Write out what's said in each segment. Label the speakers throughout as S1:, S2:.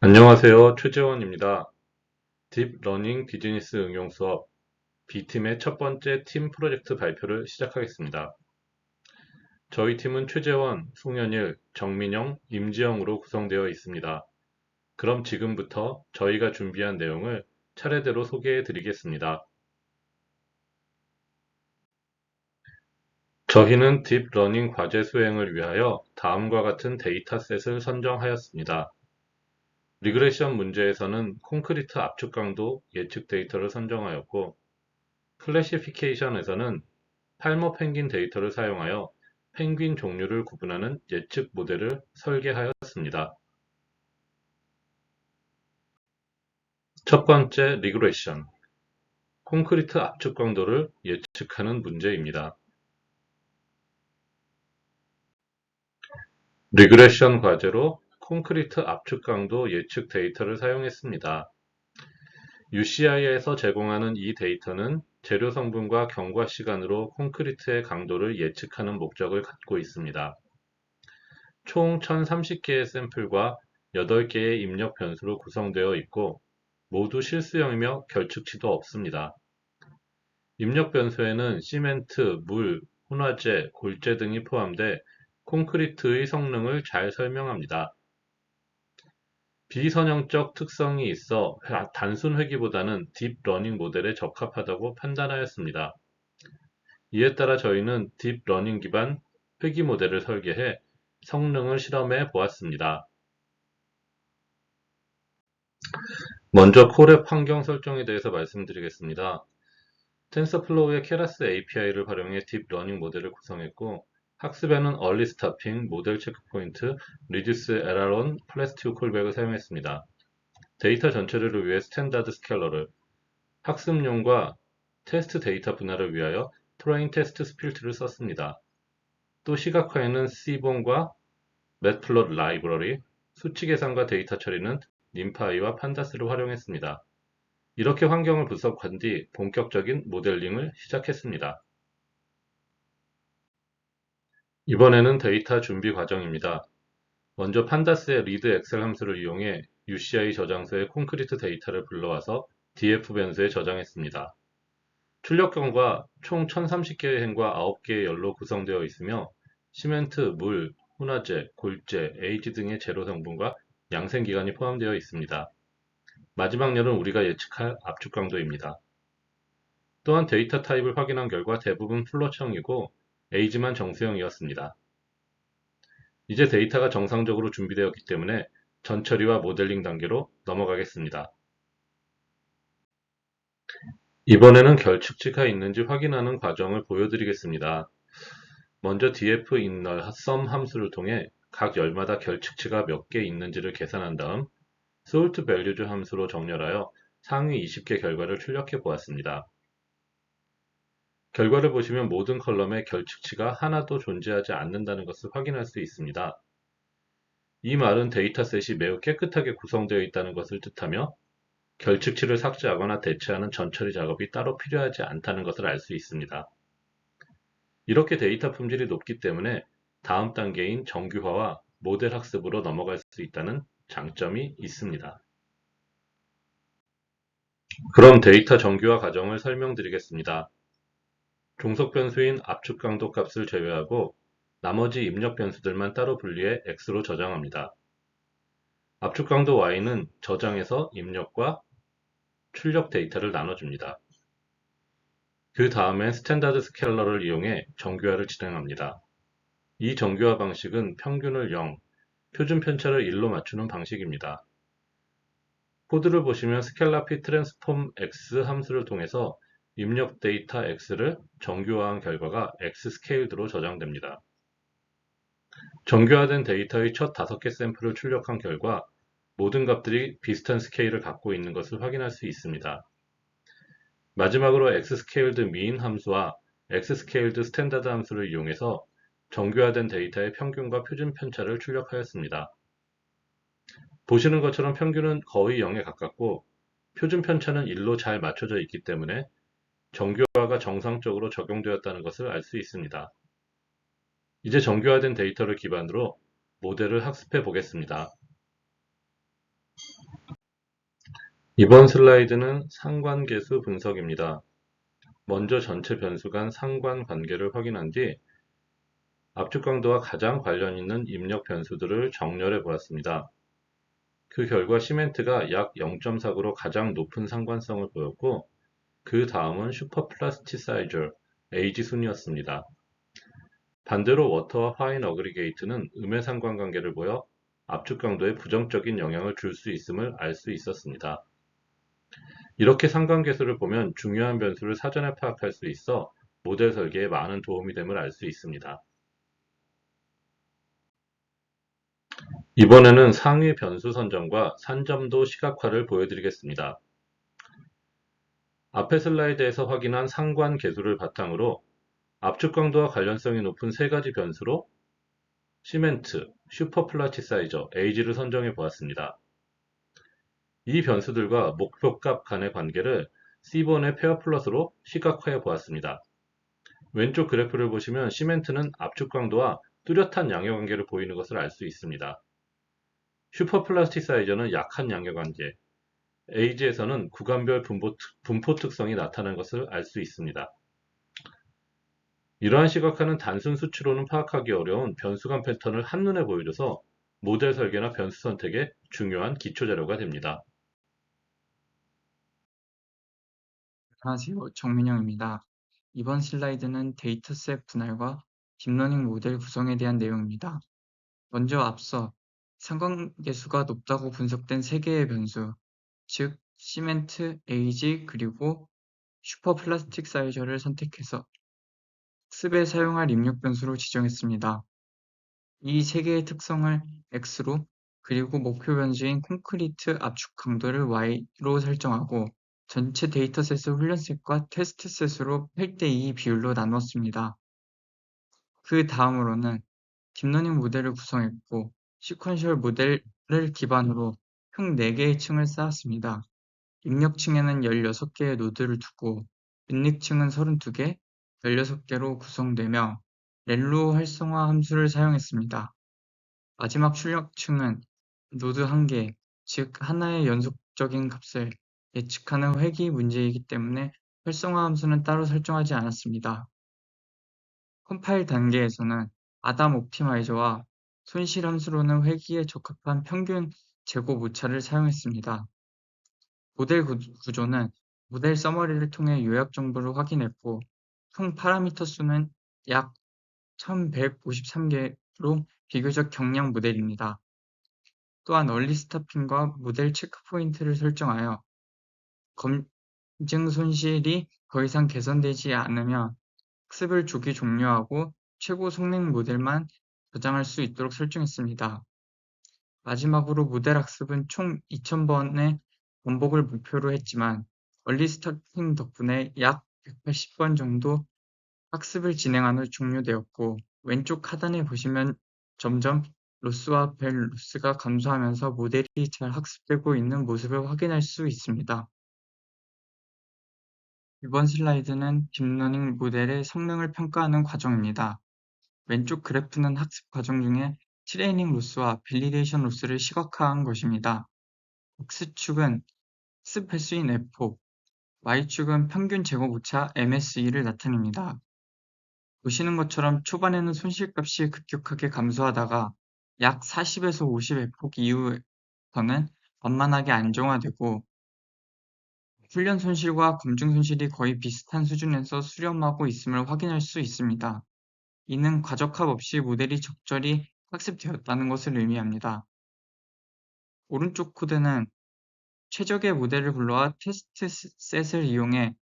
S1: 안녕하세요. 최재원입니다. 딥러닝 비즈니스 응용 수업 B팀의 첫 번째 팀 프로젝트 발표를 시작하겠습니다. 저희 팀은 최재원, 송현일, 정민영, 임지영으로 구성되어 있습니다. 그럼 지금부터 저희가 준비한 내용을 차례대로 소개해 드리겠습니다. 저희는 딥러닝 과제 수행을 위하여 다음과 같은 데이터셋을 선정하였습니다. 리그레션 문제에서는 콘크리트 압축 강도 예측 데이터를 선정하였고, 클래시피케이션에서는 팔머 펭귄 데이터를 사용하여 펭귄 종류를 구분하는 예측 모델을 설계하였습니다. 첫 번째 리그레션, 콘크리트 압축 강도를 예측하는 문제입니다. 리그레션 과제로 콘크리트 압축 강도 예측 데이터를 사용했습니다. UCI에서 제공하는 이 데이터는 재료 성분과 경과 시간으로 콘크리트의 강도를 예측하는 목적을 갖고 있습니다. 총 1030개의 샘플과 8개의 입력 변수로 구성되어 있고 모두 실수형이며 결측치도 없습니다. 입력 변수에는 시멘트, 물, 혼화제, 골재 등이 포함돼 콘크리트의 성능을 잘 설명합니다. 비선형적 특성이 있어 단순 회귀보다는 딥러닝 모델에 적합하다고 판단하였습니다. 이에 따라 저희는 딥러닝 기반 회귀 모델을 설계해 성능을 실험해 보았습니다. 먼저 콜앱 환경 설정에 대해서 말씀드리겠습니다. 텐서플로우의 케라스 API를 활용해 딥러닝 모델을 구성했고, 학습에는 얼리 스타핑, 모델 체크포인트, 리듀스 에러론, 플래스티브 콜백을 사용했습니다. 데이터 전체를 위해 스탠다드 스케일러를, 학습용과 테스트 데이터 분할을 위하여 트레인 테스트 스필트를 썼습니다. 또 시각화에는 C본과 매트플롯 라이브러리, 수치 계산과 데이터 처리는 님파이와 판다스를 활용했습니다. 이렇게 환경을 분석한 뒤 본격적인 모델링을 시작했습니다. 이번에는 데이터 준비 과정입니다. 먼저 판다스의 리드 엑셀 함수를 이용해 UCI 저장소에 콘크리트 데이터를 불러와서 DF 변수에 저장했습니다. 출력경과 총 1030개의 행과 9개의 열로 구성되어 있으며 시멘트, 물, 혼화제, 골재, 에이지 등의 재료 성분과 양생기간이 포함되어 있습니다. 마지막 열은 우리가 예측할 압축 강도입니다. 또한 데이터 타입을 확인한 결과 대부분 플롯형이고 에이지만 정수형이었습니다. 이제 데이터가 정상적으로 준비되었기 때문에 전처리와 모델링 단계로 넘어가겠습니다. 이번에는 결측치가 있는지 확인하는 과정을 보여드리겠습니다. 먼저 df inner sum 함수를 통해 각 열마다 결측치가 몇 개 있는지를 계산한 다음 sort values 함수로 정렬하여 상위 20개 결과를 출력해 보았습니다. 결과를 보시면 모든 컬럼에 결측치가 하나도 존재하지 않는다는 것을 확인할 수 있습니다. 이 말은 데이터셋이 매우 깨끗하게 구성되어 있다는 것을 뜻하며 결측치를 삭제하거나 대체하는 전처리 작업이 따로 필요하지 않다는 것을 알 수 있습니다. 이렇게 데이터 품질이 높기 때문에 다음 단계인 정규화와 모델 학습으로 넘어갈 수 있다는 장점이 있습니다. 그럼 데이터 정규화 과정을 설명드리겠습니다. 종속 변수인 압축 강도 값을 제외하고 나머지 입력 변수들만 따로 분리해 x로 저장합니다. 압축 강도 y는 저장에서 입력과 출력 데이터를 나눠줍니다. 그 다음엔 스탠다드 스케일러를 이용해 정규화를 진행합니다. 이 정규화 방식은 평균을 0, 표준 편차를 1로 맞추는 방식입니다. 코드를 보시면 스켈라피 트랜스폼 x 함수를 통해서 입력 데이터 x를 정규화한 결과가 x 스케일드로 저장됩니다. 정규화된 데이터의 첫 5개 샘플을 출력한 결과 모든 값들이 비슷한 스케일을 갖고 있는 것을 확인할 수 있습니다. 마지막으로 xscaled mean 함수와 xscaled standard 함수를 이용해서 정규화된 데이터의 평균과 표준 편차를 출력하였습니다. 보시는 것처럼 평균은 거의 0에 가깝고 표준 편차는 1로 잘 맞춰져 있기 때문에 정규화가 정상적으로 적용되었다는 것을 알 수 있습니다. 이제 정규화된 데이터를 기반으로 모델을 학습해 보겠습니다. 이번 슬라이드는 상관계수 분석입니다. 먼저 전체 변수 간 상관관계를 확인한 뒤 압축 강도와 가장 관련 있는 입력 변수들을 정렬해 보았습니다. 그 결과 시멘트가 약 0.49로 가장 높은 상관성을 보였고, 그 다음은 슈퍼플라스티사이저 A지 순이었습니다. 반대로 워터와 파인 어그리게이트는 음의 상관관계를 보여 압축 강도에 부정적인 영향을 줄 수 있음을 알 수 있었습니다. 이렇게 상관계수를 보면 중요한 변수를 사전에 파악할 수 있어 모델 설계에 많은 도움이 됨을 알 수 있습니다. 이번에는 상위 변수 선정과 산점도 시각화를 보여드리겠습니다. 앞의 슬라이드에서 확인한 상관계수를 바탕으로 압축 강도와 관련성이 높은 세 가지 변수로 시멘트, 슈퍼플라티사이저, 에이지를 선정해 보았습니다. 이 변수들과 목표값 간의 관계를 C번의 페어 플러스로 시각화해 보았습니다. 왼쪽 그래프를 보시면 시멘트는 압축 강도와 뚜렷한 양의 관계를 보이는 것을 알 수 있습니다. 슈퍼플라스티사이저는 약한 양의 관계, 에이지에서는 구간별 분포 특성이 나타난 것을 알 수 있습니다. 이러한 시각화는 단순 수치로는 파악하기 어려운 변수간 패턴을 한눈에 보여줘서 모델 설계나 변수 선택에 중요한 기초 자료가 됩니다.
S2: 안녕하세요. 정민영입니다. 이번 슬라이드는 데이터셋 분할과 딥러닝 모델 구성에 대한 내용입니다. 먼저 앞서 상관계수가 높다고 분석된 세 개의 변수, 즉 시멘트, 에이지, 그리고 슈퍼플라스틱 사이저를 선택해서 학습에 사용할 입력 변수로 지정했습니다. 이 세 개의 특성을 X로, 그리고 목표 변수인 콘크리트 압축 강도를 Y로 설정하고 전체 데이터셋을 훈련셋과 테스트셋으로 8:2 비율로 나눴습니다. 그 다음으로는 딥러닝 모델을 구성했고 시퀀셜 모델을 기반으로 총 4개의 층을 쌓았습니다. 입력층에는 16개의 노드를 두고 입력층은 32개, 16개로 구성되며 렐로 활성화 함수를 사용했습니다. 마지막 출력층은 노드 1개, 즉 하나의 연속적인 값을 예측하는 회귀 문제이기 때문에 활성화 함수는 따로 설정하지 않았습니다. 컴파일 단계에서는 아담 옵티마이저와 손실 함수로는 회귀에 적합한 평균 제곱 오차를 사용했습니다. 모델 구조는 모델 서머리를 통해 요약 정보를 확인했고 총 파라미터 수는 약 1153개로 비교적 경량 모델입니다. 또한 얼리 스타핑과 모델 체크 포인트를 설정하여 검증 손실이 더 이상 개선되지 않으면 학습을 조기 종료하고 최고 성능 모델만 저장할 수 있도록 설정했습니다. 마지막으로 모델 학습은 총 2000번의 반복을 목표로 했지만 얼리 스타팅 덕분에 약 180번 정도 학습을 진행한 후 종료되었고 왼쪽 하단에 보시면 점점 로스와 벨 로스가 감소하면서 모델이 잘 학습되고 있는 모습을 확인할 수 있습니다. 이번 슬라이드는 딥러닝 모델의 성능을 평가하는 과정입니다. 왼쪽 그래프는 학습 과정 중에 트레이닝 로스와 밸리데이션 로스를 시각화한 것입니다. X축은 학습 횟수인 F, Y축은 평균 제곱 오차 MSE를 나타냅니다. 보시는 것처럼 초반에는 손실값이 급격하게 감소하다가 약 40에서 50의 폭 이후부터는 완만하게 안정화되고 훈련 손실과 검증 손실이 거의 비슷한 수준에서 수렴하고 있음을 확인할 수 있습니다. 이는 과적합 없이 모델이 적절히 학습되었다는 것을 의미합니다. 오른쪽 코드는 최적의 모델을 불러와 테스트 셋을 이용해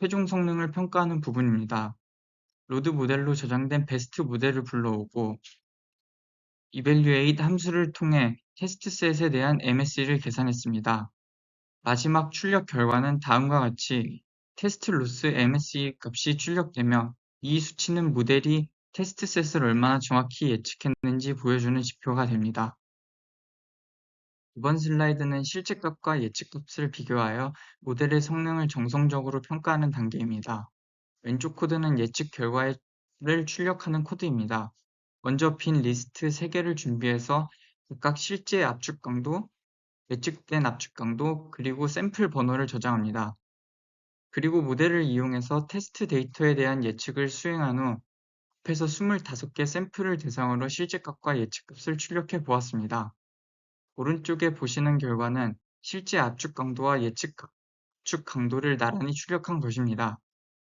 S2: 최종 성능을 평가하는 부분입니다. 로드 모델로 저장된 베스트 모델을 불러오고 evaluate 함수를 통해 테스트셋에 대한 MSE를 계산했습니다. 마지막 출력 결과는 다음과 같이 테스트 로스 MSE 값이 출력되며 이 수치는 모델이 테스트셋을 얼마나 정확히 예측했는지 보여주는 지표가 됩니다. 이번 슬라이드는 실제값과 예측값을 비교하여 모델의 성능을 정성적으로 평가하는 단계입니다. 왼쪽 코드는 예측 결과를 출력하는 코드입니다. 먼저 빈 리스트 3개를 준비해서 각각 실제 압축 강도, 예측된 압축 강도, 그리고 샘플 번호를 저장합니다. 그리고 모델을 이용해서 테스트 데이터에 대한 예측을 수행한 후 앞에서 25개 샘플을 대상으로 실제값과 예측값을 출력해 보았습니다. 오른쪽에 보시는 결과는 실제 압축 강도와 예측 압축 강도를 나란히 출력한 것입니다.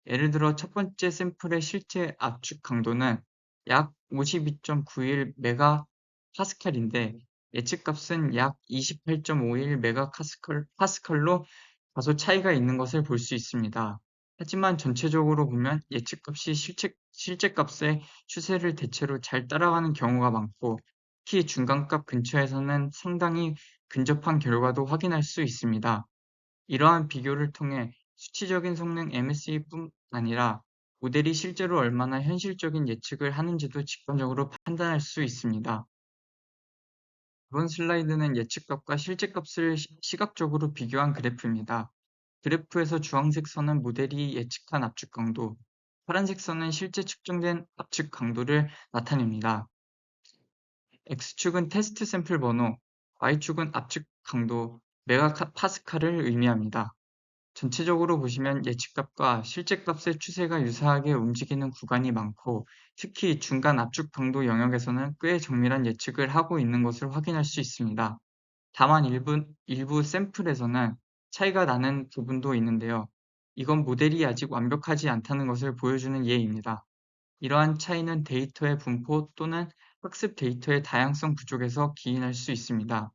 S2: 예를 들어 첫 번째 샘플의 실제 압축 강도는 약 52.91 메가파스칼인데 예측값은 약 28.51 메가파스칼로 다소 차이가 있는 것을 볼 수 있습니다. 하지만 전체적으로 보면 예측값이 실제값의 추세를 대체로 잘 따라가는 경우가 많고, 특히 중간값 근처에서는 상당히 근접한 결과도 확인할 수 있습니다. 이러한 비교를 통해 수치적인 성능 MSE뿐 아니라 모델이 실제로 얼마나 현실적인 예측을 하는지도 직관적으로 판단할 수 있습니다. 이번 슬라이드는 예측값과 실제값을 시각적으로 비교한 그래프입니다. 그래프에서 주황색 선은 모델이 예측한 압축 강도, 파란색 선은 실제 측정된 압축 강도를 나타냅니다. X축은 테스트 샘플 번호, Y축은 압축 강도, 메가파스칼을 의미합니다. 전체적으로 보시면 예측값과 실제값의 추세가 유사하게 움직이는 구간이 많고, 특히 중간 압축 강도 영역에서는 꽤 정밀한 예측을 하고 있는 것을 확인할 수 있습니다. 다만 일부 샘플에서는 차이가 나는 부분도 있는데요. 이건 모델이 아직 완벽하지 않다는 것을 보여주는 예입니다. 이러한 차이는 데이터의 분포 또는 학습 데이터의 다양성 부족에서 기인할 수 있습니다.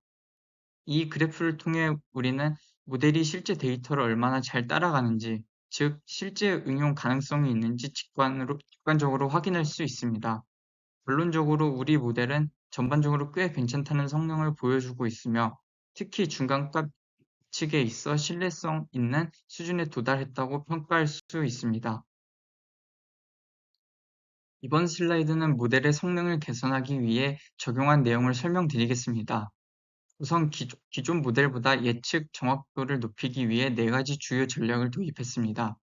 S2: 이 그래프를 통해 우리는 모델이 실제 데이터를 얼마나 잘 따라가는지, 즉 실제 응용 가능성이 있는지 직관적으로 확인할 수 있습니다. 결론적으로 우리 모델은 전반적으로 꽤 괜찮다는 성능을 보여주고 있으며, 특히 중간값 측에 있어 신뢰성 있는 수준에 도달했다고 평가할 수 있습니다. 이번 슬라이드는 모델의 성능을 개선하기 위해 적용한 내용을 설명드리겠습니다. 우선 기존 모델보다 예측 정확도를 높이기 위해 4가지 주요 전략을 도입했습니다. 첫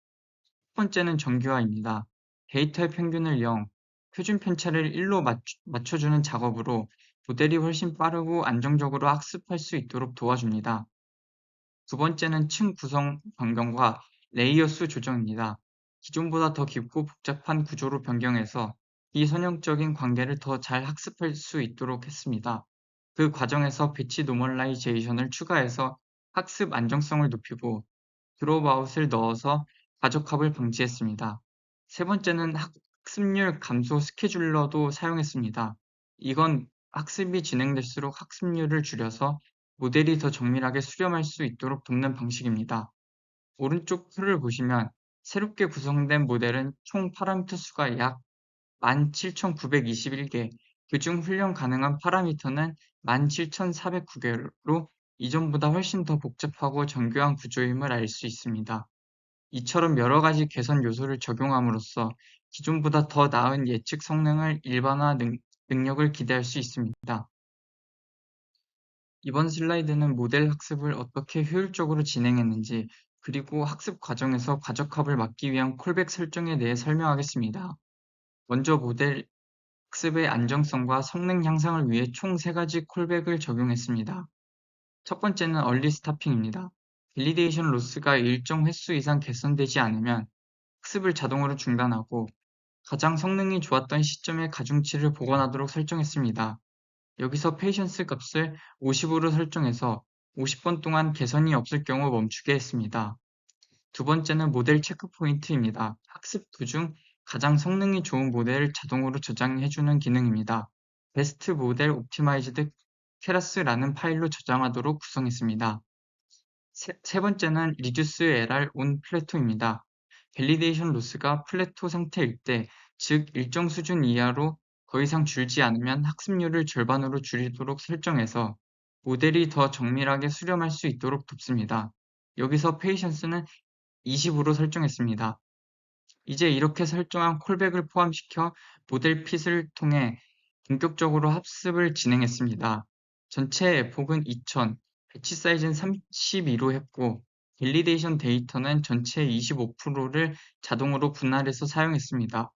S2: 번째는 정교화입니다. 데이터의 평균을 0, 표준 편차를 1로 맞춰주는 작업으로 모델이 훨씬 빠르고 안정적으로 학습할 수 있도록 도와줍니다. 두 번째는 층 구성 변경과 레이어 수 조정입니다. 기존보다 더 깊고 복잡한 구조로 변경해서 비선형적인 관계를 더 잘 학습할 수 있도록 했습니다. 그 과정에서 배치 노멀라이제이션을 추가해서 학습 안정성을 높이고 드롭아웃을 넣어서 과적합을 방지했습니다. 세 번째는 학습률 감소 스케줄러도 사용했습니다. 이건 학습이 진행될수록 학습률을 줄여서 모델이 더 정밀하게 수렴할 수 있도록 돕는 방식입니다. 오른쪽 표를 보시면 새롭게 구성된 모델은 총 파라미터 수가 약 17,921개, 그중 훈련 가능한 파라미터는 17,409개로 이전보다 훨씬 더 복잡하고 정교한 구조임을 알 수 있습니다. 이처럼 여러 가지 개선 요소를 적용함으로써 기존보다 더 나은 예측 성능을 일반화 능력을 기대할 수 있습니다. 이번 슬라이드는 모델 학습을 어떻게 효율적으로 진행했는지, 그리고 학습 과정에서 과적합을 막기 위한 콜백 설정에 대해 설명하겠습니다. 먼저 모델 학습의 안정성과 성능 향상을 위해 총 3가지 콜백을 적용했습니다. 첫 번째는 얼리 스타핑입니다. 밸리데이션 로스가 일정 횟수 이상 개선되지 않으면 학습을 자동으로 중단하고 가장 성능이 좋았던 시점에 가중치를 복원하도록 설정했습니다. 여기서 페이션스 값을 50으로 설정해서 50번 동안 개선이 없을 경우 멈추게 했습니다. 두 번째는 모델 체크 포인트입니다. 학습 도중 가장 성능이 좋은 모델을 자동으로 저장해주는 기능입니다. 베스트 모델 옵티마이즈드 케라스라는 파일로 저장하도록 구성했습니다. 세 번째는 리듀스 LR 온 플래토입니다. 밸리데이션 로스가 플래토 상태일 때, 즉 일정 수준 이하로 더 이상 줄지 않으면 학습률을 절반으로 줄이도록 설정해서 모델이 더 정밀하게 수렴할 수 있도록 돕습니다. 여기서 페이션스는 20으로 설정했습니다. 이제 이렇게 설정한 콜백을 포함시켜 모델 핏을 통해 본격적으로 학습을 진행했습니다. 전체 에폭은 2000, 배치 사이즈는 32로 했고, 밸리데이션 데이터는 전체의 25%를 자동으로 분할해서 사용했습니다.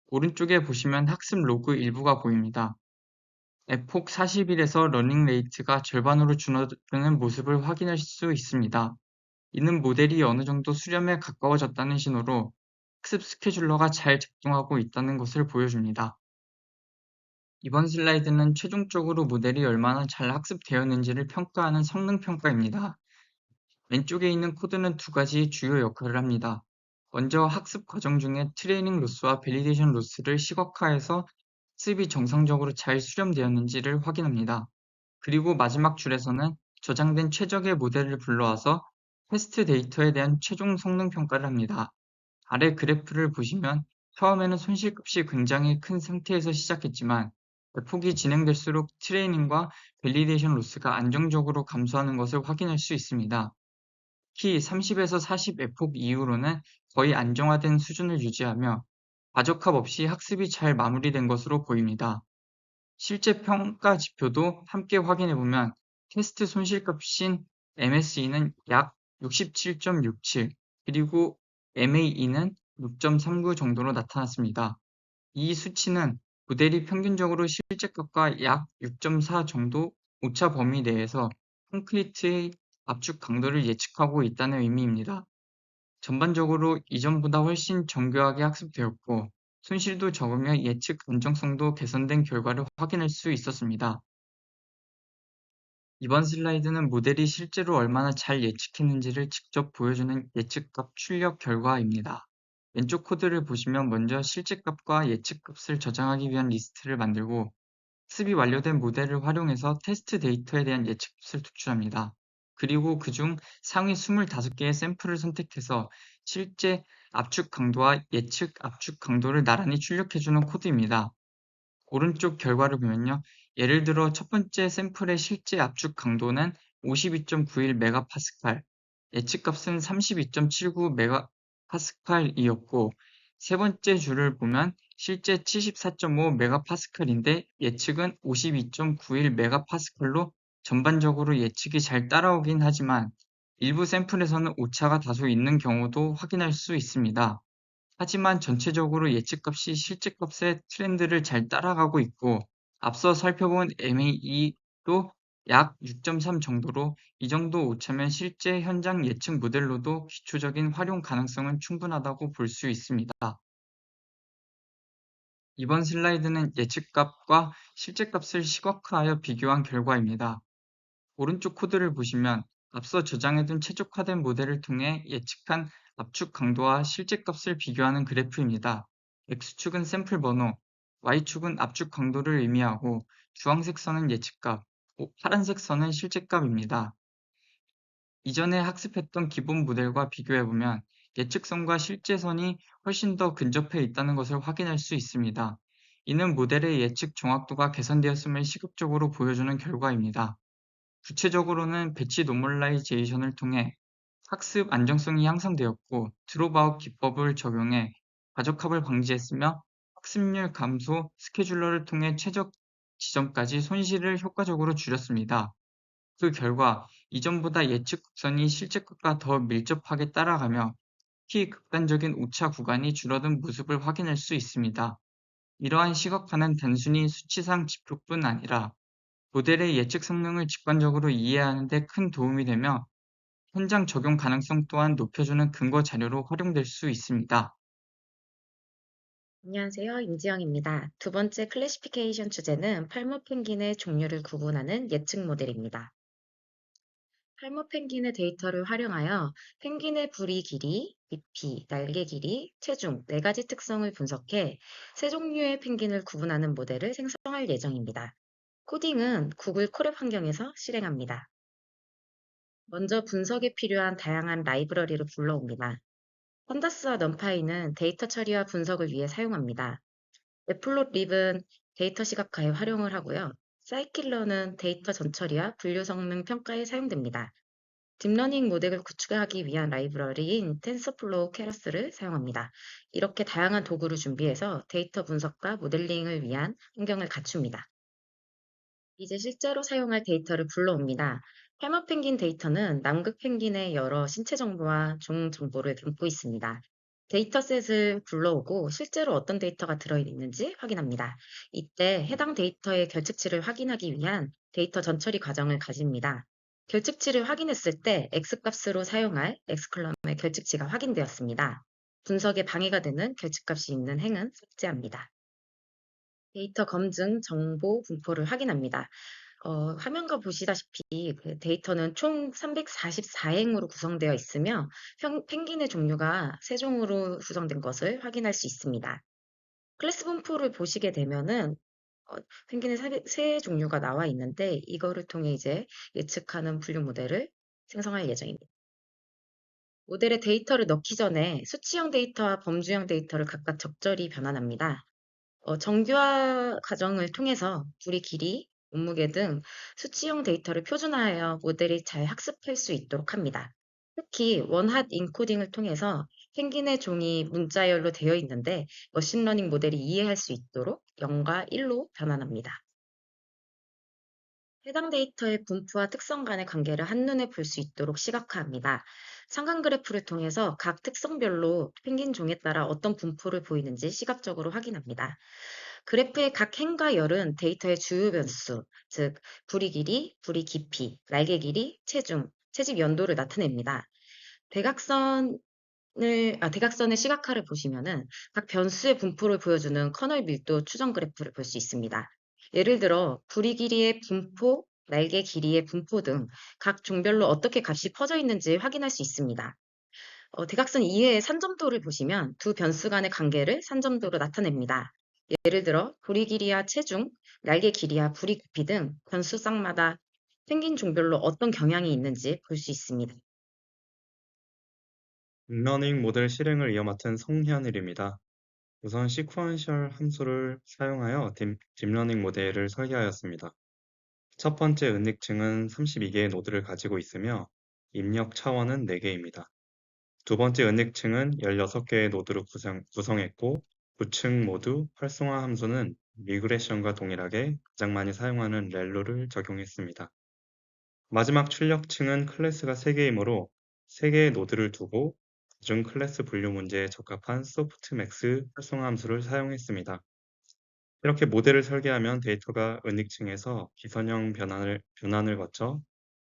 S2: 오른쪽에 보시면 학습 로그 일부가 보입니다. 에폭 40일에서 러닝 레이트가 절반으로 줄어드는 모습을 확인할 수 있습니다. 이는 모델이 어느 정도 수렴에 가까워졌다는 신호로 학습 스케줄러가 잘 작동하고 있다는 것을 보여줍니다. 이번 슬라이드는 최종적으로 모델이 얼마나 잘 학습되었는지를 평가하는 성능 평가입니다. 왼쪽에 있는 코드는 두 가지 주요 역할을 합니다. 먼저 학습 과정 중에 트레이닝 로스와 밸리데이션 로스를 시각화해서 학습이 정상적으로 잘 수렴되었는지를 확인합니다. 그리고 마지막 줄에서는 저장된 최적의 모델을 불러와서 테스트 데이터에 대한 최종 성능 평가를 합니다. 아래 그래프를 보시면 처음에는 손실값이 굉장히 큰 상태에서 시작했지만 폭이 진행될수록 트레이닝과 밸리데이션 로스가 안정적으로 감소하는 것을 확인할 수 있습니다. 특히 30에서 40 F폭 이후로는 거의 안정화된 수준을 유지하며 과적합 없이 학습이 잘 마무리된 것으로 보입니다. 실제 평가 지표도 함께 확인해보면 테스트 손실값인 MSE는 약 67.67, 그리고 MAE는 6.39 정도로 나타났습니다. 이 수치는 모델이 평균적으로 실제값과 약 6.4 정도 오차 범위 내에서 콘크리트의 압축 강도를 예측하고 있다는 의미입니다. 전반적으로 이전보다 훨씬 정교하게 학습되었고, 손실도 적으며 예측 안정성도 개선된 결과를 확인할 수 있었습니다. 이번 슬라이드는 모델이 실제로 얼마나 잘 예측했는지를 직접 보여주는 예측값 출력 결과입니다. 왼쪽 코드를 보시면 먼저 실제값과 예측값을 저장하기 위한 리스트를 만들고 학습이 완료된 모델을 활용해서 테스트 데이터에 대한 예측값을 도출합니다. 그리고 그중 상위 25개의 샘플을 선택해서 실제 압축 강도와 예측 압축 강도를 나란히 출력해주는 코드입니다. 오른쪽 결과를 보면요. 예를 들어 첫 번째 샘플의 실제 압축 강도는 52.91MPa, 예측값은 32.79MPa이었고, 세 번째 줄을 보면 실제 74.5MPa인데 예측은 52.91MPa로 전반적으로 예측이 잘 따라오긴 하지만 일부 샘플에서는 오차가 다소 있는 경우도 확인할 수 있습니다. 하지만 전체적으로 예측값이 실제값의 트렌드를 잘 따라가고 있고, 앞서 살펴본 MAE도 약 6.3 정도로 이 정도 오차면 실제 현장 예측 모델로도 기초적인 활용 가능성은 충분하다고 볼 수 있습니다. 이번 슬라이드는 예측값과 실제값을 시각화하여 비교한 결과입니다. 오른쪽 코드를 보시면 앞서 저장해둔 최적화된 모델을 통해 예측한 압축 강도와 실제값을 비교하는 그래프입니다. X축은 샘플 번호, Y축은 압축 강도를 의미하고 주황색 선은 예측값, 파란색 선은 실제값입니다. 이전에 학습했던 기본 모델과 비교해보면 예측선과 실제선이 훨씬 더 근접해 있다는 것을 확인할 수 있습니다. 이는 모델의 예측 정확도가 개선되었음을 시각적으로 보여주는 결과입니다. 구체적으로는 배치 노멀라이제이션을 통해 학습 안정성이 향상되었고, 드롭아웃 기법을 적용해 과적합을 방지했으며 학습률 감소 스케줄러를 통해 최적 지점까지 손실을 효과적으로 줄였습니다. 그 결과 이전보다 예측 곡선이 실제값과 더 밀접하게 따라가며 특히 극단적인 오차 구간이 줄어든 모습을 확인할 수 있습니다. 이러한 시각화는 단순히 수치상 지표뿐 아니라 모델의 예측 성능을 직관적으로 이해하는 데 큰 도움이 되며 현장 적용 가능성 또한 높여주는 근거 자료로 활용될 수 있습니다.
S3: 안녕하세요. 임지영입니다. 두 번째 클래시피케이션 주제는 팔모 펭귄의 종류를 구분하는 예측 모델입니다. 팔모 펭귄의 데이터를 활용하여 펭귄의 부리 길이, 깊이, 날개 길이, 체중 네 가지 특성을 분석해 세 종류의 펭귄을 구분하는 모델을 생성할 예정입니다. 코딩은 구글 콜앱 환경에서 실행합니다. 먼저 분석에 필요한 다양한 라이브러리를 불러옵니다. 판다스와 넘파이는 데이터 처리와 분석을 위해 사용합니다. 매플롯립은 데이터 시각화에 활용을 하고요. 사이킬러는 데이터 전처리와 분류 성능 평가에 사용됩니다. 딥러닝 모델을 구축하기 위한 라이브러리인 텐서플로우 케러스를 사용합니다. 이렇게 다양한 도구를 준비해서 데이터 분석과 모델링을 위한 환경을 갖춥니다. 이제 실제로 사용할 데이터를 불러옵니다. 해머 펭귄 데이터는 남극 펭귄의 여러 신체 정보와 종 정보를 담고 있습니다. 데이터셋을 불러오고 실제로 어떤 데이터가 들어있는지 확인합니다. 이때 해당 데이터의 결측치를 확인하기 위한 데이터 전처리 과정을 가집니다. 결측치를 확인했을 때 X값으로 사용할 X컬럼의 결측치가 확인되었습니다. 분석에 방해가 되는 결측값이 있는 행은 삭제합니다. 데이터 검증, 정보, 분포를 확인합니다. 화면과 보시다시피 그 데이터는 총 344행으로 구성되어 있으며 펭귄의 종류가 3종으로 구성된 것을 확인할 수 있습니다. 클래스 분포를 보시게 되면은 펭귄의 세 종류가 나와 있는데 이거를 통해 이제 예측하는 분류 모델을 생성할 예정입니다. 모델에 데이터를 넣기 전에 수치형 데이터와 범주형 데이터를 각각 적절히 변환합니다. 정규화 과정을 통해서 부리 길이, 몸무게 등 수치형 데이터를 표준화하여 모델이 잘 학습할 수 있도록 합니다. 특히 원핫 인코딩을 통해서 펭귄의 종이 문자열로 되어 있는데 머신러닝 모델이 이해할 수 있도록 0과 1로 변환합니다. 해당 데이터의 분포와 특성 간의 관계를 한눈에 볼 수 있도록 시각화합니다. 상관 그래프를 통해서 각 특성별로 펭귄 종에 따라 어떤 분포를 보이는지 시각적으로 확인합니다. 그래프의 각 행과 열은 데이터의 주요 변수, 즉 부리 길이, 부리 깊이, 날개 길이, 체중, 채집 연도를 나타냅니다. 대각선의 시각화를 보시면은 각 변수의 분포를 보여주는 커널 밀도 추정 그래프를 볼 수 있습니다. 예를 들어 부리 길이의 분포, 날개 길이의 분포 등 각 종별로 어떻게 값이 퍼져 있는지 확인할 수 있습니다. 대각선 이외의 산점도를 보시면 두 변수 간의 관계를 산점도로 나타냅니다. 예를 들어 부리 길이와 체중, 날개 길이와 부리 깊이 등 변수 쌍마다 생긴 종별로 어떤 경향이 있는지 볼 수 있습니다.
S4: 딥러닝 모델 실행을 이어맡은 송현일입니다. 우선 시퀀셜 함수를 사용하여 딥러닝 모델을 설계하였습니다. 첫 번째 은닉층은 32개의 노드를 가지고 있으며 입력 차원은 4개입니다. 두 번째 은닉층은 16개의 노드로 구성했고 9층 모두 활성화 함수는 미그레션과 동일하게 가장 많이 사용하는 렐로를 적용했습니다. 마지막 출력층은 클래스가 3개이므로 3개의 노드를 두고 다중 클래스 분류 문제에 적합한 소프트맥스 활성화 함수를 사용했습니다. 이렇게 모델을 설계하면 데이터가 은닉층에서 기선형 변환을 거쳐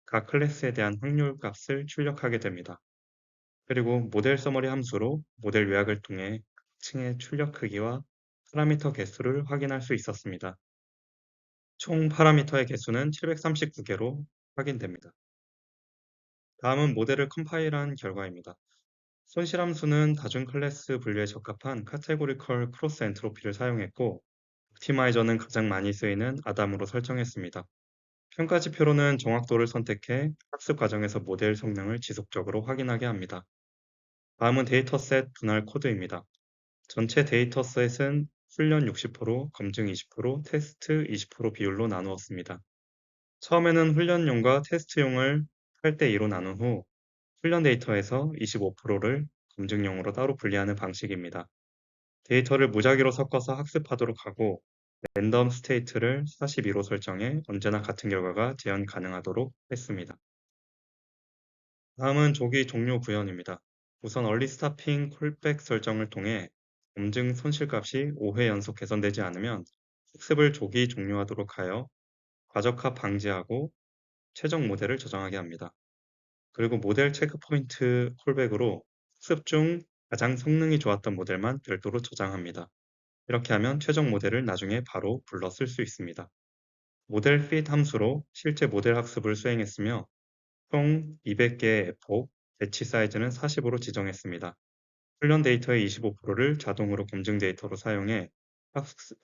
S4: 각 클래스에 대한 확률 값을 출력하게 됩니다. 그리고 모델 서머리 함수로 모델 요약을 통해 각 층의 출력 크기와 파라미터 개수를 확인할 수 있었습니다. 총 파라미터의 개수는 739개로 확인됩니다. 다음은 모델을 컴파일한 결과입니다. 손실함수는 다중 클래스 분류에 적합한 카테고리컬 크로스 엔트로피를 사용했고 옵티마이저는 가장 많이 쓰이는 아담으로 설정했습니다. 평가지표로는 정확도를 선택해 학습 과정에서 모델 성능을 지속적으로 확인하게 합니다. 다음은 데이터셋 분할 코드입니다. 전체 데이터셋은 훈련 60%, 검증 20%, 테스트 20% 비율로 나누었습니다. 처음에는 훈련용과 테스트용을 8대2로 나눈 후 훈련 데이터에서 25%를 검증용으로 따로 분리하는 방식입니다. 데이터를 무작위로 섞어서 학습하도록 하고 랜덤 스테이트를 42로 설정해 언제나 같은 결과가 재현 가능하도록 했습니다. 다음은 조기 종료 구현입니다. 우선 얼리 스타핑 콜백 설정을 통해 검증 손실값이 5회 연속 개선되지 않으면 학습을 조기 종료하도록 하여 과적합 방지하고 최종 모델을 저장하게 합니다. 그리고 모델 체크포인트 콜백으로 학습 중 가장 성능이 좋았던 모델만 별도로 저장합니다. 이렇게 하면 최종 모델을 나중에 바로 불러 쓸 수 있습니다. 모델 fit 함수로 실제 모델 학습을 수행했으며 총 200개의 에폭, 배치 사이즈는 40으로 지정했습니다. 훈련 데이터의 25%를 자동으로 검증 데이터로 사용해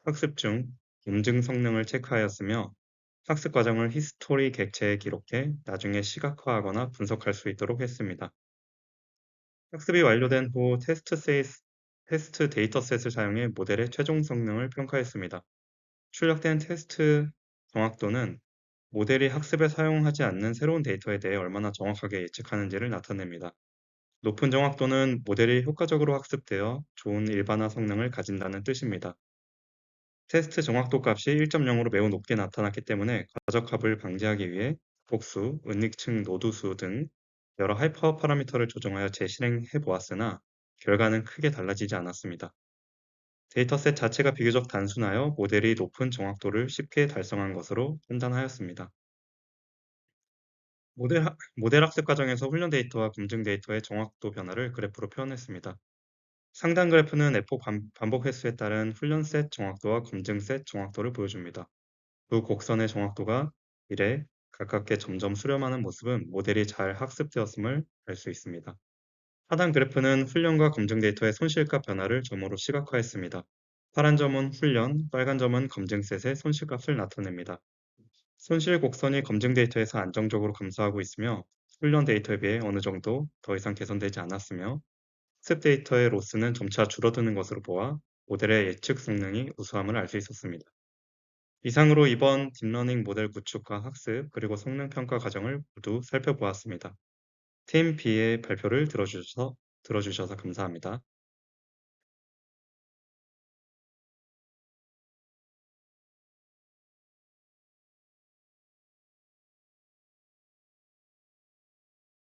S4: 학습 중 검증 성능을 체크하였으며 학습 과정을 히스토리 객체에 기록해 나중에 시각화하거나 분석할 수 있도록 했습니다. 학습이 완료된 후 테스트 데이터셋을 사용해 모델의 최종 성능을 평가했습니다. 출력된 테스트 정확도는 모델이 학습에 사용하지 않는 새로운 데이터에 대해 얼마나 정확하게 예측하는지를 나타냅니다. 높은 정확도는 모델이 효과적으로 학습되어 좋은 일반화 성능을 가진다는 뜻입니다. 테스트 정확도 값이 1.0으로 매우 높게 나타났기 때문에 과적합을 방지하기 위해 복수, 은닉층 노드수 등 여러 하이퍼 파라미터를 조정하여 재실행해 보았으나 결과는 크게 달라지지 않았습니다. 데이터셋 자체가 비교적 단순하여 모델이 높은 정확도를 쉽게 달성한 것으로 판단하였습니다. 모델 학습 과정에서 훈련 데이터와 검증 데이터의 정확도 변화를 그래프로 표현했습니다. 상단 그래프는 F 반복 횟수에 따른 훈련 셋 정확도와 검증 셋 정확도를 보여줍니다. 두 곡선의 정확도가 1에 가깝게 점점 수렴하는 모습은 모델이 잘 학습되었음을 알 수 있습니다. 하단 그래프는 훈련과 검증 데이터의 손실값 변화를 점으로 시각화했습니다. 파란 점은 훈련, 빨간 점은 검증 셋의 손실값을 나타냅니다. 손실 곡선이 검증 데이터에서 안정적으로 감소하고 있으며 훈련 데이터에 비해 어느 정도 더 이상 개선되지 않았으며 학습 데이터의 로스는 점차 줄어드는 것으로 보아 모델의 예측 성능이 우수함을 알 수 있었습니다. 이상으로 이번 딥러닝 모델 구축과 학습 그리고 성능 평가 과정을 모두 살펴보았습니다. 팀 B의 발표를 들어주셔서 감사합니다.